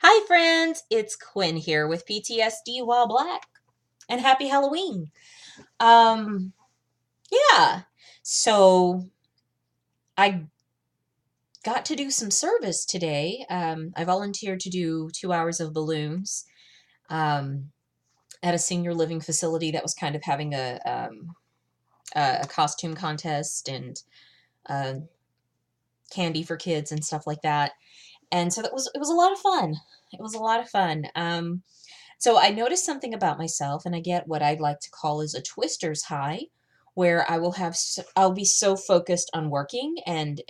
Hi, friends. It's Quinn here with PTSD while black, and happy Halloween. Um, yeah. So I got to do some service today. I volunteered to do 2 hours of balloons um, at a senior living facility that was kind of having a costume contest and uh, candy for kids and stuff like that. And so it was a lot of fun. It was a lot of fun. So I noticed something about myself, and I get what I'd like to call is a twister's high, where I'll be so focused on working and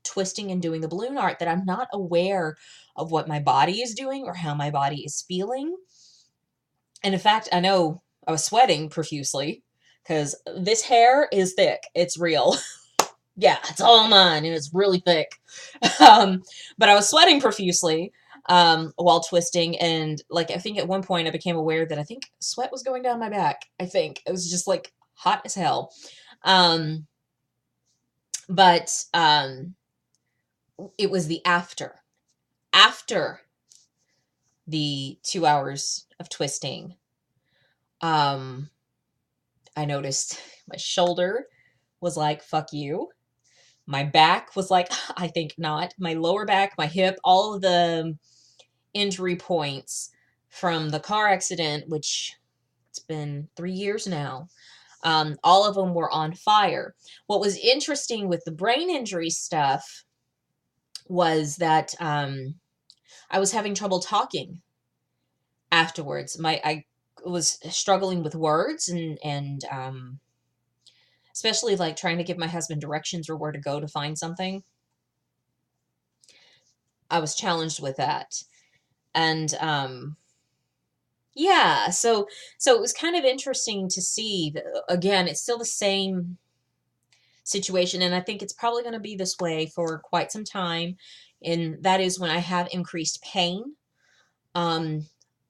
twisting and doing the balloon art that I'm not aware of what my body is doing or how my body is feeling. And in fact, I know I was sweating profusely because this hair is thick. It's real. Yeah, it's all mine and it's really thick. Um, but I was sweating profusely while twisting. And like, I think at one point I became aware that I think sweat was going down my back. I think it was just like hot as hell. Um, but it was the after the 2 hours of twisting. Um, I noticed my shoulder was like, fuck you. My back was like, I think not. My lower back, my hip, all of the injury points from the car accident, which it's been 3 years now. All of them were on fire. What was interesting with the brain injury stuff was that I was having trouble talking afterwards. I was struggling with words and especially like trying to give my husband directions or where to go to find something. I was challenged with that. And yeah, so it was kind of interesting to see that, again, it's still the same situation, and I think it's probably going to be this way for quite some time, and that is when I have increased pain. Um,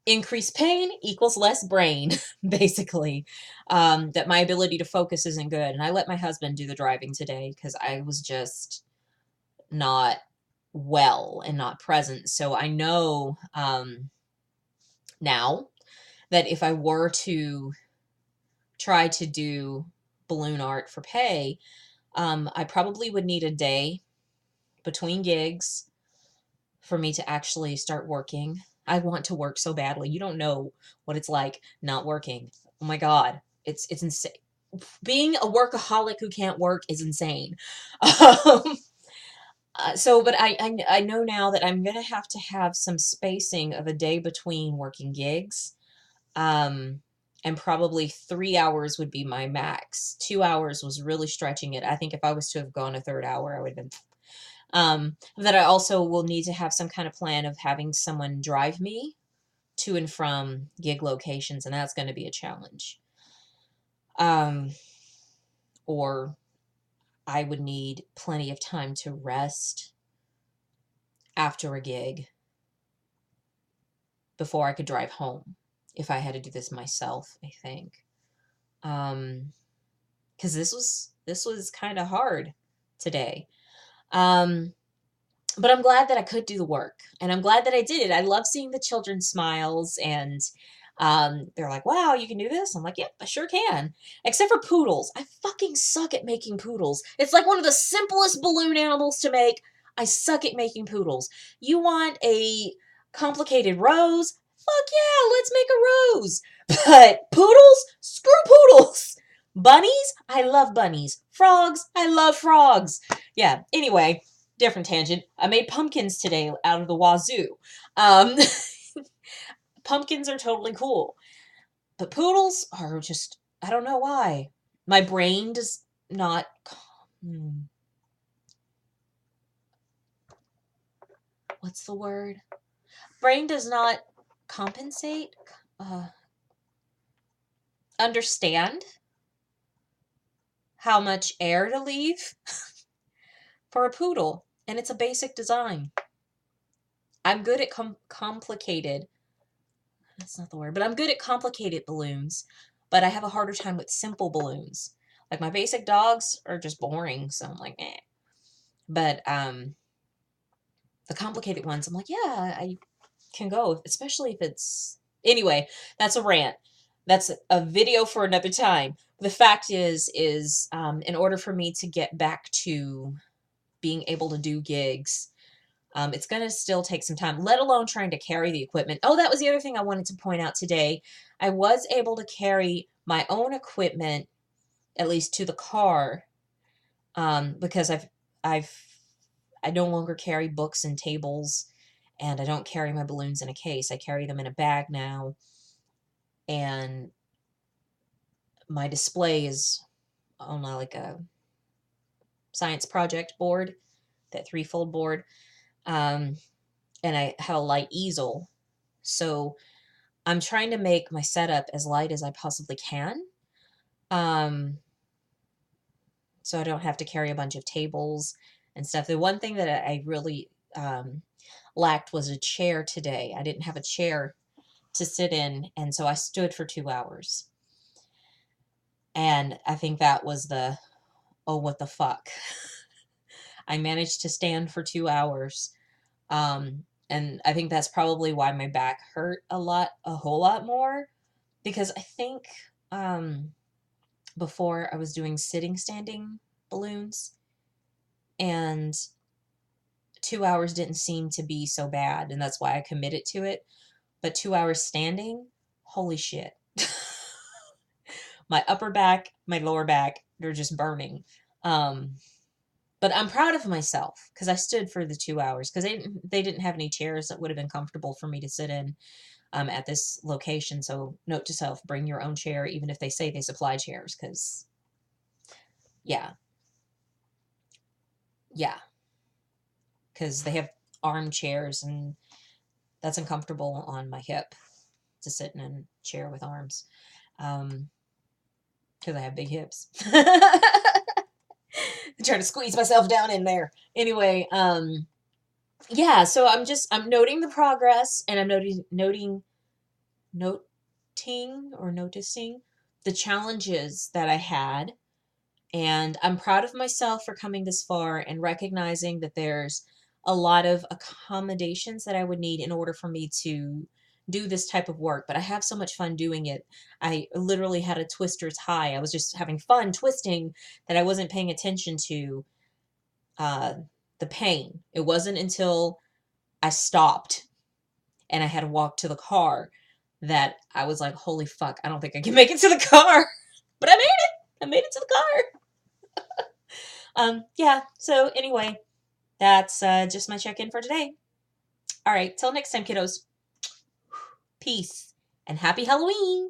Increased pain equals less brain, basically. That my ability to focus isn't good, and I let my husband do the driving today because I was just not well and not present. So I know now that if I were to try to do balloon art for pay, I probably would need a day between gigs for me to actually start working. I want to work so badly. You don't know what it's like not working. Oh my God. It's insane. Being a workaholic who can't work is insane. Um, but I know now that I'm going to have some spacing of a day between working gigs. Um, and probably 3 hours would be my max. 2 hours was really stretching it. I think if I was to have gone a third hour, I would have been. That I also will need to have some kind of plan of having someone drive me to and from gig locations, and that's going to be a challenge. Um, or I would need plenty of time to rest after a gig before I could drive home if I had to do this myself, I think. Because this was kind of hard today. Um, but I'm glad that I could do the work, and I'm glad that I did it. I love seeing the children's smiles, and they're like, "Wow, you can do this." I'm like, "Yep, I sure can." Except for poodles, I fucking suck at making poodles. It's like one of the simplest balloon animals to make. I suck at making poodles. You want a complicated rose? Fuck yeah, let's make a rose. But poodles? Screw poodles. Bunnies? I love bunnies. Frogs? I love frogs. Yeah, anyway, different tangent. I made pumpkins today out of the wazoo. Um, pumpkins are totally cool. But poodles are just, I don't know why. My brain does not. Hmm, what's the word? Brain does not compensate, uh, understand how much air to leave for a poodle. And it's a basic design. I'm good at complicated. That's not the word, but I'm good at complicated balloons. But I have a harder time with simple balloons. Like my basic dogs are just boring, so I'm like, eh. But the complicated ones, I'm like, yeah, I can go, especially if it's, anyway, that's a rant. That's a video for another time. The fact is in order for me to get back to being able to do gigs, it's going to still take some time, let alone trying to carry the equipment. Oh, that was the other thing I wanted to point out today. I was able to carry my own equipment, at least to the car, because I no longer carry books and tables, and I don't carry my balloons in a case. I carry them in a bag now, and my display is on like a science project board, that threefold board, and I have a light easel. So I'm trying to make my setup as light as I possibly can, um, so I don't have to carry a bunch of tables and stuff. The one thing that I really lacked was a chair today. I didn't have a chair to sit in, and so I stood for 2 hours. And I think that was the, oh, what the fuck. I managed to stand for 2 hours. And I think that's probably why my back hurt a whole lot more, because I think before I was doing sitting, standing balloons, and 2 hours didn't seem to be so bad, and that's why I committed to it. But 2 hours standing, holy shit. My upper back, my lower back, they're just burning. But I'm proud of myself because I stood for the 2 hours, because they didn't have any chairs that would have been comfortable for me to sit in at this location. So note to self, bring your own chair, even if they say they supply chairs, because yeah, yeah, because they have armchairs, and that's uncomfortable on my hip to sit in a chair with arms, because I have big hips. I try to squeeze myself down in there. Anyway, yeah, so I'm noting the progress, and I'm noting or noticing the challenges that I had. And I'm proud of myself for coming this far and recognizing that there's a lot of accommodations that I would need in order for me to do this type of work. But I have so much fun doing it. I literally had a twister's high. I was just having fun twisting that I wasn't paying attention to uh, the pain. It wasn't until I stopped and I had to walk to the car that I was like, holy fuck, I don't think I can make it to the car. But I made it. I made it to the car. Yeah, so anyway, that's just my check-in for today. All right, till next time, kiddos. Peace and happy Halloween.